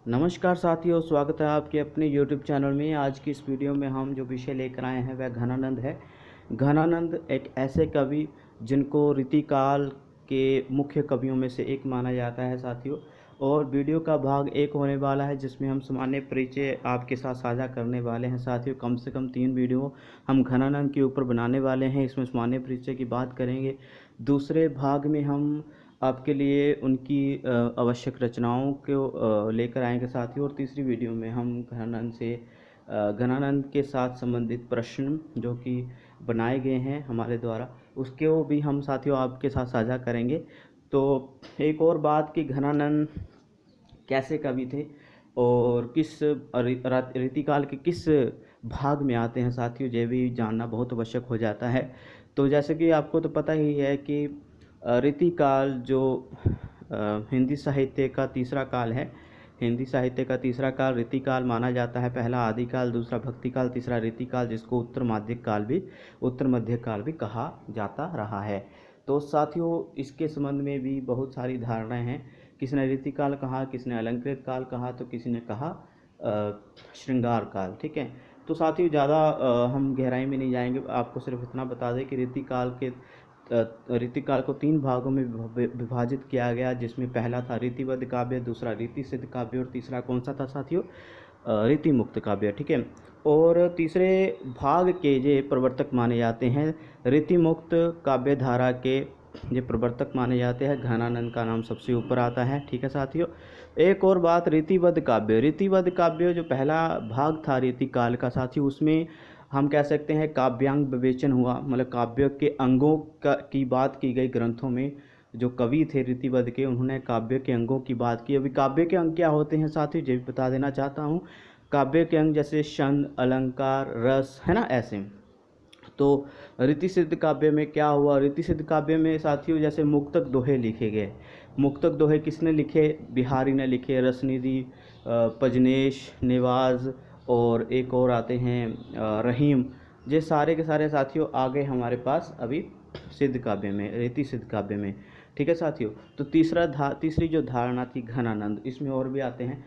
नमस्कार साथियों, स्वागत है आपके अपने YouTube चैनल में। आज की इस वीडियो में हम जो विषय लेकर आए हैं वह घनानंद है। घनानंद एक ऐसे कवि जिनको रीतिकाल के मुख्य कवियों में से एक माना जाता है साथियों। और वीडियो का भाग एक होने वाला है जिसमें हम सामान्य परिचय आपके साथ साझा करने वाले हैं साथियों। कम से कम 3 वीडियो हम घनानंद के ऊपर बनाने वाले हैं। इसमें सामान्य परिचय की बात करेंगे। दूसरे भाग में हम आपके लिए उनकी आवश्यक रचनाओं को लेकर आएंगे साथियों। और तीसरी वीडियो में हम घनानंद के साथ संबंधित प्रश्न जो कि बनाए गए हैं हमारे द्वारा, उसके वो भी हम साथियों आपके साथ साझा करेंगे। तो एक और बात कि घनानंद कैसे कवि थे और किस रीतिकाल के किस भाग में आते हैं साथियों, ये भी जानना बहुत आवश्यक हो जाता है। तो जैसे कि आपको तो पता ही है कि रीतिकाल जो हिंदी साहित्य का तीसरा काल है। हिंदी साहित्य का तीसरा काल रीतिकाल माना जाता है। पहला आदिकाल, दूसरा भक्तिकाल, तीसरा रीतिकाल, जिसको उत्तर मध्य काल भी कहा जाता रहा है। तो साथियों इसके संबंध में भी बहुत सारी धारणाएं हैं। किसी ने रीतिकाल कहा, किसी ने अलंकृत काल कहा, तो किसी ने कहा श्रृंगार काल। ठीक है। तो साथियों ज़्यादा हम गहराई में नहीं जाएंगे, आपको सिर्फ इतना बता दें कि रीतिकाल को 3 भागों में विभाजित किया गया, जिसमें पहला था रीतिबद्ध काव्य, दूसरा रीति सिद्ध काव्य और तीसरा कौन सा था साथियों? रीति मुक्त काव्य। ठीक है। और तीसरे भाग के ये प्रवर्तक माने जाते हैं, रीति मुक्त काव्य धारा के ये प्रवर्तक माने जाते हैं। घनानंद का नाम सबसे ऊपर आता है। ठीक है साथियों। एक और बात, रीतिबद्ध काव्य जो पहला भाग था रीतिकाल का साथियों, उसमें हम कह सकते हैं काव्यांग विवेचन हुआ, मतलब काव्य के अंगों की बात की गई। ग्रंथों में जो कवि थे रीतिबद्ध के, उन्होंने काव्य के अंगों की बात की। अभी काव्य के अंग क्या होते हैं साथियों, ये भी बता देना चाहता हूँ। काव्य के अंग जैसे छंद, अलंकार, रस, है ना, ऐसे। तो रीति सिद्ध काव्य में क्या हुआ? रीति सिद्ध काव्य में साथियों जैसे मुक्तक दोहे लिखे गए। मुक्तक दोहे किसने लिखे? बिहारी ने लिखे। रसनिधि, पजनेश, नेवाज और एक और आते हैं रहीम। ये सारे के सारे साथियों आ गए हमारे पास अभी सिद्ध काव्य में, रीति सिद्ध काव्य में। ठीक है साथियों। तो तीसरी जो धारणा थी घनानंद, इसमें और भी आते हैं।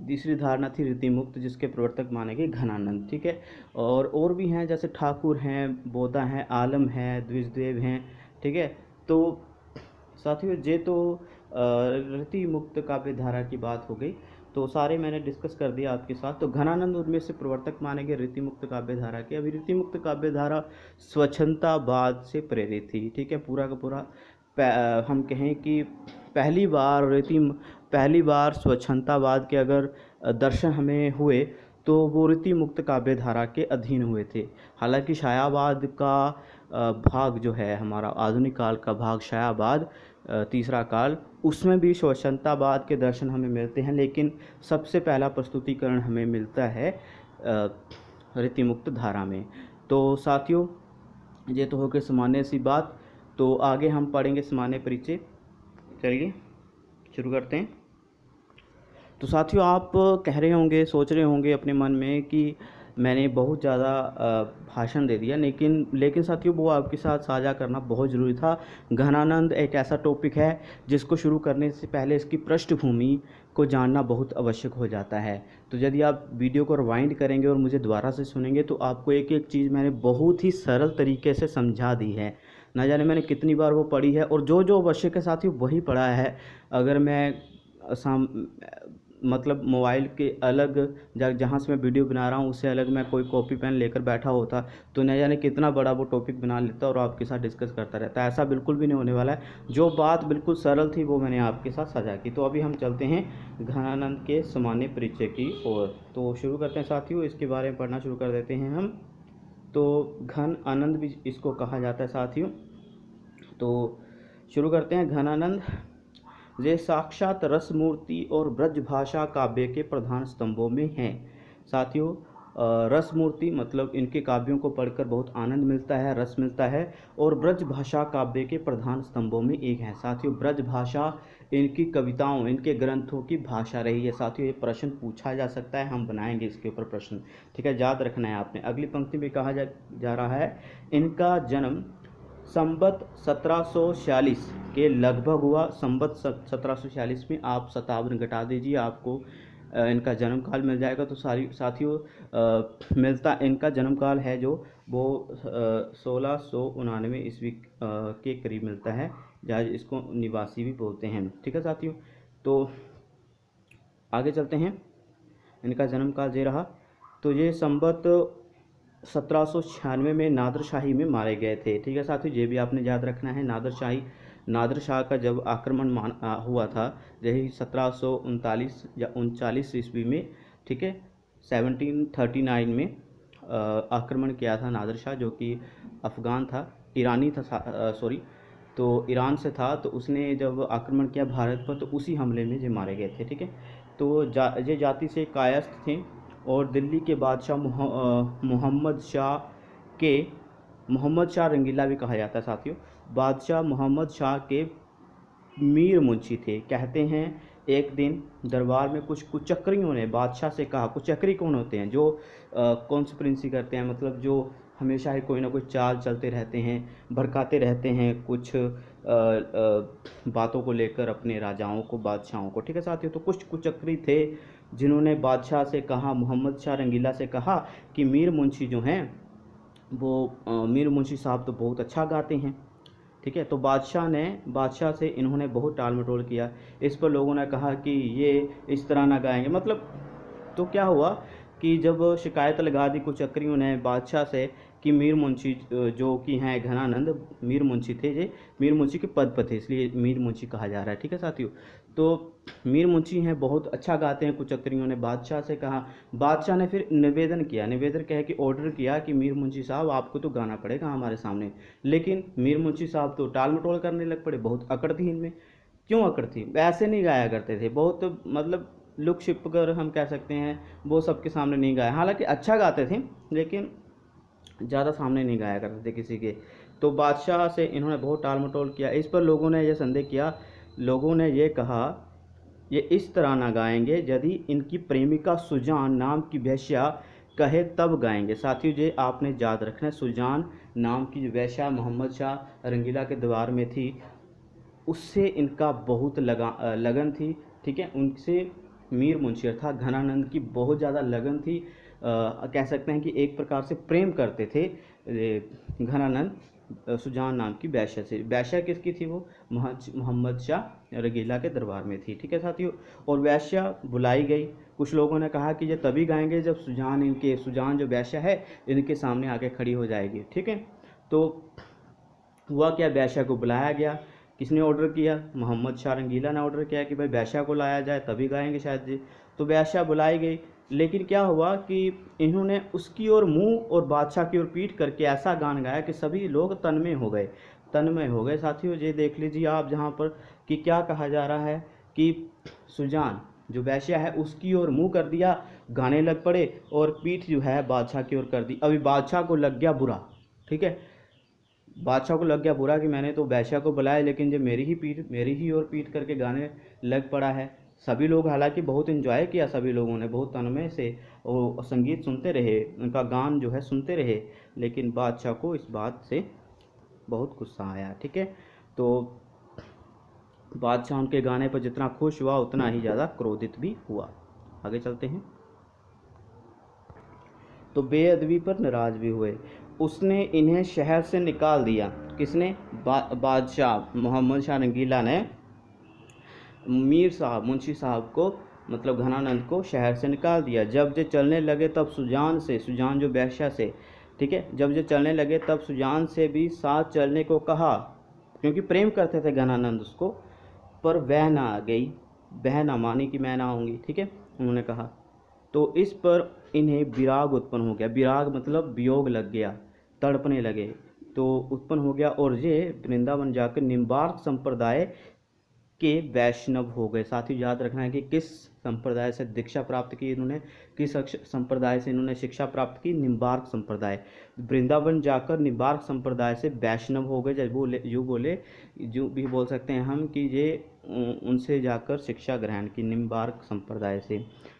तीसरी धारणा थी रीति मुक्त, जिसके प्रवर्तक माने गए घनानंद। ठीक है। और भी हैं, जैसे ठाकुर हैं, बोदा हैं, आलम हैं, द्विजदेव हैं। ठीक है। तो साथियों ये तो रीति मुक्त काव्य धारा की बात हो गई। तो सारे मैंने डिस्कस कर दिया आपके साथ। तो घनानंद उनमें से प्रवर्तक माने गए रीति मुक्त काव्य धारा के। अभी रीति मुक्त काव्य धारा स्वच्छंदतावाद से प्रेरित थी। ठीक है। पूरा का पूरा हम कहें कि पहली बार स्वच्छंदतावाद के अगर दर्शन हमें हुए तो वो रीति मुक्त काव्य धारा के अधीन हुए थे। हालांकि छायावाद का भाग जो है हमारा आधुनिक काल का भाग, छायावाद तीसरा काल, उसमें भी स्वच्छंदतावाद के दर्शन हमें मिलते हैं, लेकिन सबसे पहला प्रस्तुतिकरण हमें मिलता है रीति मुक्त धारा में। तो साथियों ये तो हो गई सामान्य सी बात। तो आगे हम पढ़ेंगे सामान्य परिचय। चलिए शुरू करते हैं। तो साथियों आप कह रहे होंगे, सोच रहे होंगे अपने मन में कि मैंने बहुत ज़्यादा भाषण दे दिया, लेकिन साथियों वो आपके साथ साझा करना बहुत ज़रूरी था। घनानंद एक ऐसा टॉपिक है जिसको शुरू करने से पहले इसकी पृष्ठभूमि को जानना बहुत आवश्यक हो जाता है। तो यदि आप वीडियो को रिवाइंड करेंगे और मुझे दोबारा से सुनेंगे तो आपको एक एक चीज़ मैंने बहुत ही सरल तरीके से समझा दी है। ना जाने मैंने कितनी बार वो पढ़ी है, और जो जो आवश्यक है साथियों वही पढ़ा है। अगर मैं मतलब मोबाइल के अलग जहाँ से मैं वीडियो बना रहा हूँ उससे अलग मैं कोई कॉपी पेन लेकर बैठा होता तो न जाने कितना बड़ा वो टॉपिक बना लेता और आपके साथ डिस्कस करता रहता। ऐसा बिल्कुल भी नहीं होने वाला है। जो बात बिल्कुल सरल थी वो मैंने आपके साथ साझा की। तो अभी हम चलते हैं घनानंद के सामान्य परिचय की ओर। तो शुरू करते हैं साथियों, इसके बारे में पढ़ना शुरू कर देते हैं हम। तो घन आनंद भी इसको कहा जाता है साथियों। तो शुरू करते हैं। घनानंद ये साक्षात रस मूर्ति और ब्रज भाषा काव्य के प्रधान स्तंभों में हैं साथियों। रस मूर्ति मतलब इनके काव्यों को पढ़कर बहुत आनंद मिलता है, रस मिलता है। और ब्रज भाषा काव्य के प्रधान स्तंभों में एक है साथियों। ब्रज भाषा इनकी कविताओं, इनके ग्रंथों की भाषा रही है साथियों। ये प्रश्न पूछा जा सकता है, हम बनाएंगे इसके ऊपर प्रश्न। ठीक है, याद रखना है आपने। अगली पंक्ति में कहा जा रहा है, इनका जन्म संवत 1746 के लगभग हुआ। संवत 1746 में आप 57 घटा दीजिए, आपको इनका जन्म काल मिल जाएगा। तो साथियों मिलता इनका जन्म काल है जो वो 1699 ईस्वी के करीब मिलता है, जहाँ इसको निवासी भी बोलते हैं। ठीक है साथियों, तो आगे चलते हैं। इनका जन्म काल ये रहा। तो ये संवत 1796 में नादर शाही में मारे गए थे। ठीक है साथियों, ये भी आपने याद रखना है। नादर शाह का जब आक्रमण हुआ था, यही 1739 या 39 ईस्वी में, ठीक है, 1739 में आक्रमण किया था नादर शाह, जो कि अफ़गान था, ईरानी था, सॉरी, तो ईरान से था। तो उसने जब आक्रमण किया भारत पर, तो उसी हमले में ये मारे गए थे। ठीक है, तो ये जाति से कायस्थ थे और दिल्ली के बादशाह मोहम्मद शाह रंगीला भी कहा जाता है साथियों। बादशाह मोहम्मद शाह के मीर मुंशी थे। कहते हैं एक दिन दरबार में कुछ कुचक्रियों ने बादशाह से कहा। कुचक्री कौन होते हैं? जो कॉन्स्पिरेंसी करते हैं, मतलब जो हमेशा ही कोई ना कोई चाल चलते रहते हैं, भड़काते रहते हैं कुछ बातों को लेकर अपने राजाओं को, बादशाहों को। ठीक है साथियों, तो कुछ कुचक्री थे जिन्होंने बादशाह से कहा, मोहम्मद शाह रंगीला से कहा कि मीर मुंशी जो हैं वो मीर मुंशी साहब तो बहुत अच्छा गाते हैं। ठीक है, तो बादशाह से इन्होंने बहुत टाल मटोल किया। इस पर लोगों ने कहा कि ये इस तरह ना गाएंगे, मतलब। तो क्या हुआ कि जब शिकायत लगा दी कुचक्रियों ने बादशाह से कि मीर मुंशी जो कि हैं घनानंद, मीर मुंशी थे, ये मीर मुंशी के पद पर थे, इसलिए मीर मुंशी कहा जा रहा है। ठीक है साथियों, तो मीर मुंशी हैं, बहुत अच्छा गाते हैं। कुचक्रियों ने बादशाह से कहा। बादशाह ने फिर निवेदन कह के ऑर्डर किया कि मीर मुंशी साहब आपको तो गाना पड़ेगा हमारे सामने। लेकिन मीर मुंशी साहब तो टाल मटोल करने लग पड़े। बहुत अकड़ थी इनमें। क्यों अकड़ थी? ऐसे नहीं गाया करते थे, बहुत मतलब लुक छिप कर हम कह सकते हैं, वो सबके सामने नहीं गाया। हालांकि अच्छा गाते थे, लेकिन ज़्यादा सामने नहीं गाया करते थे किसी के। तो बादशाह से इन्होंने बहुत टाल मटोल किया। इस पर लोगों ने यह संदेह किया, लोगों ने ये कहा ये इस तरह ना गाएंगे, यदि इनकी प्रेमिका सुजान नाम की वेश्या कहे तब गाएंगे। साथियों, ये आपने याद रखना है, सुजान नाम की वेश्या मोहम्मद शाह रंगीला के दरबार में थी, उससे इनका बहुत लगन थी। ठीक है, उनसे मीर मुंशी अर्थात घनानंद की बहुत ज़्यादा लगन थी। कह सकते हैं कि एक प्रकार से प्रेम करते थे घनानंद सुजान नाम की वेश्या से। वेश्या किसकी थी? वो मोहम्मद शाह रंगीला के दरबार में थी। ठीक है साथियों, और वेश्या बुलाई गई। कुछ लोगों ने कहा कि ये तभी गाएंगे जब सुजान जो वेश्या है इनके सामने आके खड़ी हो जाएगी। ठीक है, तो हुआ क्या, वेश्या को बुलाया गया। किसने ऑर्डर किया? मोहम्मद शाह रंगीला ने ऑर्डर किया कि भाई वेश्या को लाया जाए, तभी गाएंगे शायद जी। तो वेश्या बुलाई गई, लेकिन क्या हुआ कि इन्होंने उसकी ओर मुंह और बादशाह की ओर पीठ करके ऐसा गान गाया कि सभी लोग तन्मय हो गए। साथियों, ये देख लीजिए आप जहाँ पर कि क्या कहा जा रहा है कि सुजान जो वेश्या है उसकी ओर मुंह कर दिया, गाने लग पड़े, और पीठ जो है बादशाह की ओर कर दी। अभी बादशाह को लग गया बुरा। ठीक है, बादशाह को लग गया बुरा कि मैंने तो वेश्या को बुलाया, लेकिन जब मेरी ही ओर पीठ करके गाने लग पड़ा है। सभी लोग हालांकि बहुत इन्जॉय किया, सभी लोगों ने बहुत तन्मय से वो संगीत सुनते रहे, उनका गान जो है सुनते रहे, लेकिन बादशाह को इस बात से बहुत गुस्सा आया। ठीक है, तो बादशाह उनके गाने पर जितना खुश हुआ उतना ही ज़्यादा क्रोधित भी हुआ। आगे चलते हैं। तो बेअदबी पर नाराज भी हुए। उसने इन्हें शहर से निकाल दिया। किसने? बादशाह मोहम्मद शाह रंगीला ने मुंशी साहब को, मतलब घनानंद को, शहर से निकाल दिया। जब ये चलने लगे तब सुजान जो वेश्या से, ठीक है, जब ये चलने लगे तब सुजान से भी साथ चलने को कहा, क्योंकि प्रेम करते थे घनानंद उसको, पर वह ना मानी कि मैं ना आऊँगी। ठीक है, उन्होंने कहा। तो इस पर इन्हें विराग उत्पन्न हो गया। विराग मतलब वियोग लग गया, तड़पने लगे, तो उत्पन्न हो गया, और ये वृंदावन जाकर निम्बार्क संप्रदाय के वैष्णव हो गए। साथ ही याद रखना है कि किस संप्रदाय से दीक्षा प्राप्त की इन्होंने, किस संप्रदाय से इन्होंने शिक्षा प्राप्त की? निम्बार्क संप्रदाय। वृंदावन जाकर निम्बार्क संप्रदाय से वैष्णव हो गए। जो भी बोल सकते हैं हम कि ये उनसे जाकर शिक्षा ग्रहण की, निम्बार्क संप्रदाय से।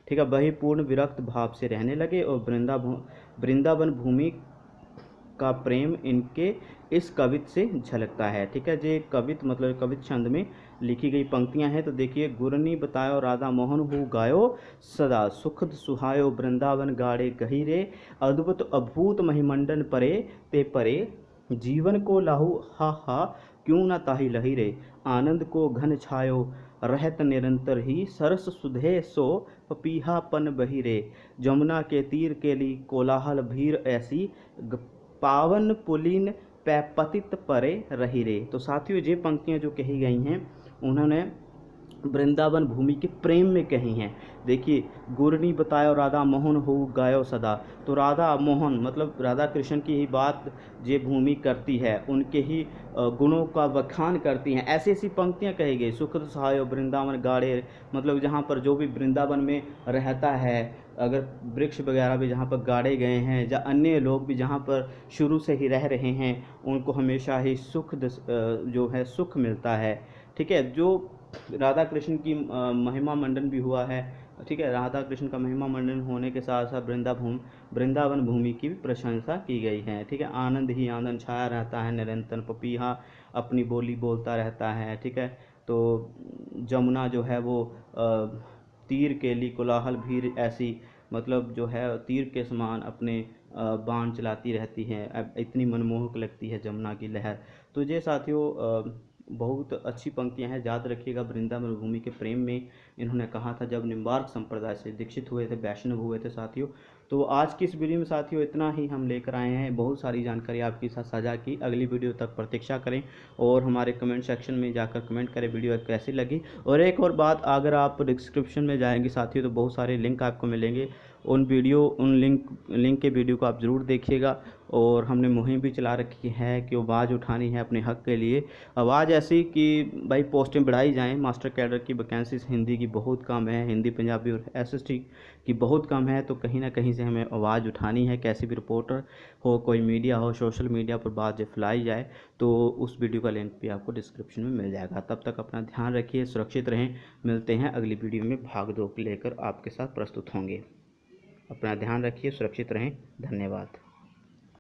ठीक है, वही पूर्ण विरक्त भाव से रहने लगे, और वृंदावन भूमि का प्रेम इनके इस कवित से झलकता है। ठीक है, जे कवित मतलब कवित छंद में लिखी गई पंक्तियां हैं। तो देखिए, गुरनी बतायो राधा मोहन हूँ गायो सदा, सुखद सुहायो वृंदावन गाड़े गहिरे, अद्भुत अभूत महिमंडन परे ते परे, जीवन को लाहू हा हा क्यों न ताहि लही रे, आनंद को घन छायो रहत निरंतर ही, सरस सुधे सो पपीहापन बही रे, जमुना के तीर के ली कोलाहल भीड़ ऐसी, पावन पुलिन पै पतित परे रही रे। तो साथियों, ये पंक्तियाँ जो कही गई हैं उन्होंने वृंदावन भूमि के प्रेम में कही हैं। देखिए, गुरनी बतायो राधा मोहन हो गायो सदा। तो राधा मोहन मतलब राधा कृष्ण की ही बात ये भूमि करती है, उनके ही गुणों का बखान करती हैं। ऐसी ऐसी पंक्तियाँ कही गई। सुखद सहायो वृंदावन गाड़े, मतलब जहाँ पर जो भी वृंदावन में रहता है, अगर वृक्ष वगैरह भी जहाँ पर गाड़े गए हैं, या अन्य लोग भी जहाँ पर शुरू से ही रह रहे हैं, उनको हमेशा ही जो है सुख मिलता है। ठीक है, जो राधा कृष्ण की महिमा मंडन भी हुआ है। ठीक है, राधा कृष्ण का महिमा मंडन होने के साथ साथ वृंदावन भूमि की भी प्रशंसा की गई है। ठीक है, आनंद ही आनंद छाया रहता है निरंतर, पपीहा अपनी बोली बोलता रहता है। ठीक है, तो जमुना जो है वो तीर के लिए कोलाहल भीड़ ऐसी, मतलब जो है तीर के समान अपने बाण चलाती रहती है। अब इतनी मनमोहक लगती है जमुना की लहर। तो ये साथियों बहुत अच्छी पंक्तियां हैं, याद रखिएगा। वृंदावन भूमि के प्रेम में इन्होंने कहा था जब निम्बार्क संप्रदाय से दीक्षित हुए थे, वैष्णव हुए थे साथियों। तो आज की इस वीडियो में साथियों इतना ही हम लेकर आए हैं। बहुत सारी जानकारी आपके साथ साझा की। अगली वीडियो तक प्रतीक्षा करें और हमारे कमेंट सेक्शन में जाकर कमेंट करें वीडियो कैसी लगी। और एक और बात, अगर आप डिस्क्रिप्शन में जाएंगे साथियों तो बहुत सारे लिंक आपको मिलेंगे। उन लिंक के वीडियो को आप ज़रूर देखिएगा। और हमने मुहिम भी चला रखी है कि आवाज़ उठानी है अपने हक़ के लिए। आवाज़ ऐसी कि भाई पोस्टें बढ़ाई जाएं। मास्टर कैडर की वैकेंसीज हिंदी की बहुत कम है, हिंदी पंजाबी और एसएसटी की बहुत कम है। तो कहीं ना कहीं से हमें आवाज़ उठानी है। कैसी भी रिपोर्टर हो, कोई मीडिया हो, सोशल मीडिया पर बात जब फैलाई जाए तो उस वीडियो का लिंक भी आपको डिस्क्रिप्शन में मिल जाएगा। तब तक अपना ध्यान रखिए, सुरक्षित रहें। मिलते हैं अगली वीडियो में, भाग 2 लेकर आपके साथ प्रस्तुत होंगे। अपना ध्यान रखिए, सुरक्षित रहें। धन्यवाद।